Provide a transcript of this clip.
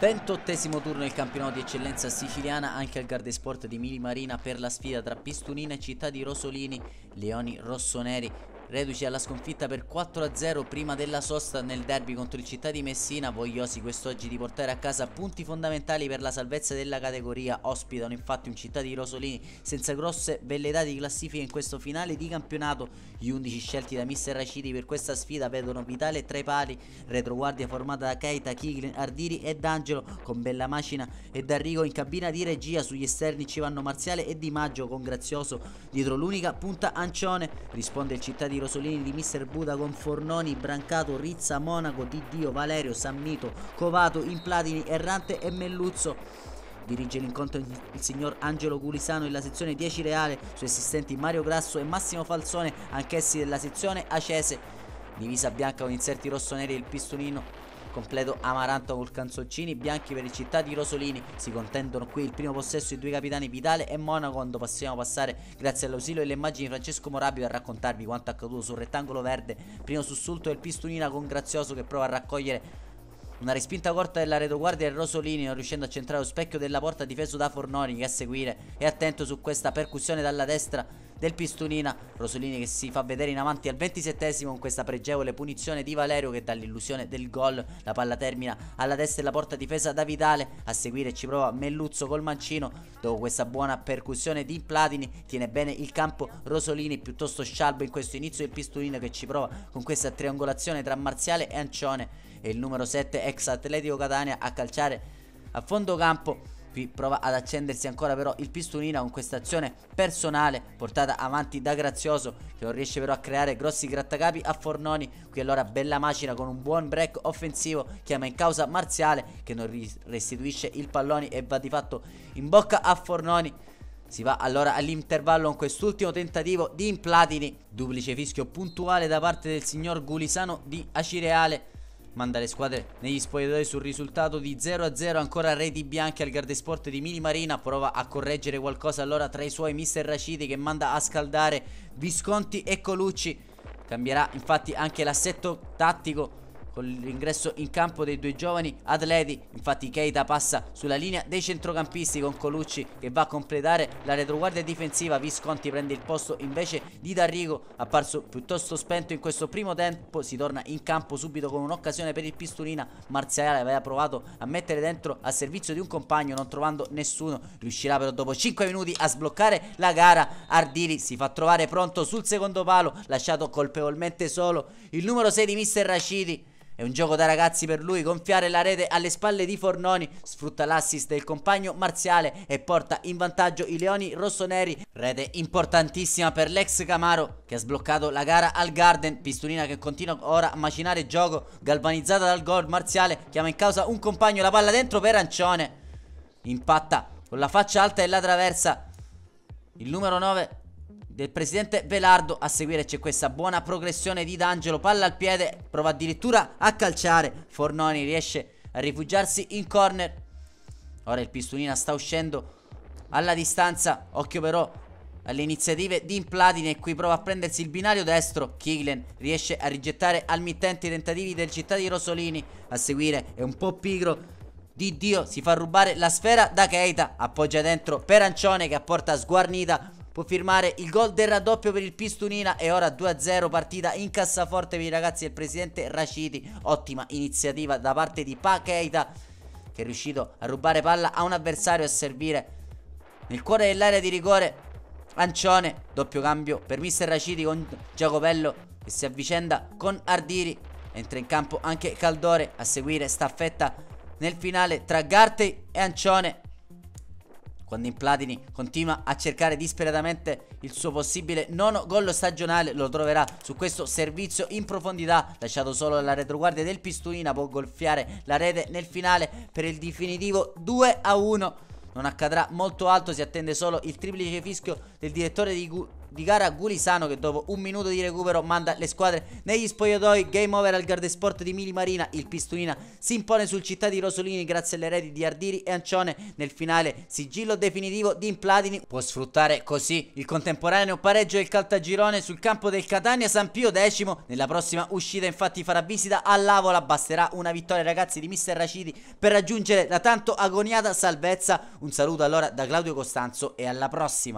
28° turno del campionato di eccellenza siciliana anche al Gardesport di Mili Marina per la sfida tra Pistunina e Città di Rosolini. Leoni rossoneri reduci alla sconfitta per 4-0 prima della sosta nel derby contro il Città di Messina, vogliosi quest'oggi di portare a casa punti fondamentali per la salvezza della categoria. Ospitano infatti un Città di Rosolini senza grosse velleità di classifica in questo finale di campionato. Gli 11 scelti da mister Raciti per questa sfida vedono Vitale tra i pali, retroguardia formata da Keita, Kiglen, Ardiri e D'Angelo, con Bella Macina e D'Arrigo in cabina di regia. Sugli esterni ci vanno Marziale e Di Maggio, con Grazioso dietro l'unica punta Ancione. Risponde il Città di Rosolini di mister Buda con Fornoni, Brancato, Rizza, Monaco, Diddio, Valerio, Sammito, Covato, Implatini, Errante e Melluzzo. Dirige l'incontro il signor Angelo Gulisano nella sezione 10 Reale, suoi assistenti Mario Grasso e Massimo Falzone, anch'essi della sezione Acese. Divisa bianca con inserti rossoneri e il pistonino completo Amaranto col Canzoncini, bianchi per il Città di Rosolini. Si contendono qui il primo possesso i due capitani Vitale e Monaco, quando possiamo passare grazie all'ausilio delle immagini di Francesco Morabito a raccontarvi quanto accaduto sul rettangolo verde. Primo sussulto del Pistunina con Grazioso che prova a raccogliere una respinta corta della retroguardia del Rosolini, non riuscendo a centrare lo specchio della porta difeso da Fornoni, che a seguire è attento su questa percussione dalla destra del Pistunina. Rosolini che si fa vedere in avanti al 27° con questa pregevole punizione di Valerio che dà l'illusione del gol. La palla termina alla destra della porta difesa da Vitale, a seguire ci prova Melluzzo col mancino. Dopo questa buona percussione di Platini tiene bene il campo Rosolini, piuttosto scialbo in questo inizio del Pistunina, che ci prova con questa triangolazione tra Marziale e Ancione e il numero 7 ex Atletico Catania a calciare a fondo campo. Qui prova ad accendersi ancora però il Pistunina con questa azione personale portata avanti da Grazioso, che non riesce però a creare grossi grattacapi a Fornoni. Qui allora Bella Macina con un buon break offensivo chiama in causa Marziale, che non restituisce il pallone e va di fatto in bocca a Fornoni. Si va allora all'intervallo con quest'ultimo tentativo di Implatini, duplice fischio puntuale da parte del signor Gulisano di Acireale. Manda le squadre negli spogliatoi sul risultato di 0-0, ancora reti bianche al Gardesport di Mili Marina. Prova a correggere qualcosa allora tra i suoi mister Raciti, che manda a scaldare Visconti e Colucci. Cambierà infatti anche l'assetto tattico con l'ingresso in campo dei due giovani atleti. Infatti Keita passa sulla linea dei centrocampisti con Colucci che va a completare la retroguardia difensiva. Visconti prende il posto invece di D'Arrigo, apparso piuttosto spento in questo primo tempo. Si torna in campo subito con un'occasione per il Pistunina. Marziale aveva provato a mettere dentro a servizio di un compagno, non trovando nessuno. Riuscirà però dopo 5 minuti a sbloccare la gara. Ardiri si fa trovare pronto sul secondo palo, lasciato colpevolmente solo il numero 6 di mister Raciti. È un gioco da ragazzi per lui, gonfiare la rete alle spalle di Fornoni, sfrutta l'assist del compagno Marziale e porta in vantaggio i leoni rossoneri. Rete importantissima per l'ex Camaro, che ha sbloccato la gara al Garden. Pistunina che continua ora a macinare gioco, galvanizzata dal gol. Marziale chiama in causa un compagno, la palla dentro per Ancione, impatta con la faccia alta della traversa il numero 9 del presidente Velardo. A seguire c'è questa buona progressione di D'Angelo, palla al piede, prova addirittura a calciare. Fornoni riesce a rifugiarsi in corner. Ora il Pistunina sta uscendo alla distanza, occhio però alle iniziative di Implatini, e qui prova a prendersi il binario destro. Kiglen riesce a rigettare al mittente i tentativi del Città di Rosolini. A seguire è un po' pigro Diddio, si fa rubare la sfera da Keita, appoggia dentro per Ancione che a porta sguarnita può firmare il gol del raddoppio per il Pistunina. E ora 2-0, partita in cassaforte per i ragazzi del presidente Raciti. Ottima iniziativa da parte di Keita, che è riuscito a rubare palla a un avversario, a servire nel cuore dell'area di rigore Ancione. Doppio cambio per mister Raciti con Giacobello che si avvicenda con Ardiri. Entra in campo anche Caldore. A seguire staffetta nel finale tra Gartey e Ancione, quando Implatini continua a cercare disperatamente il suo possibile nono gol stagionale. Lo troverà su questo servizio in profondità, lasciato solo dalla retroguardia del Pistunina. Può gonfiare la rete nel finale per il definitivo 2-1. Non accadrà molto alto, si attende solo il triplice fischio del direttore di gara Gulisano, che dopo un minuto di recupero manda le squadre negli spogliatoi. Game over al Gardesport di Mili Marina. Il Pistunina si impone sul Città di Rosolini grazie alle reti di Ardiri e Ancione. Nel finale sigillo definitivo di Implatini può sfruttare così il contemporaneo pareggio del Caltagirone sul campo del Catania San Pio X. Nella prossima uscita infatti farà visita all'Avola. Basterà una vittoria, ragazzi, di Mister Raciti per raggiungere la tanto agoniata salvezza. Un saluto allora da Claudio Costanzo e alla prossima.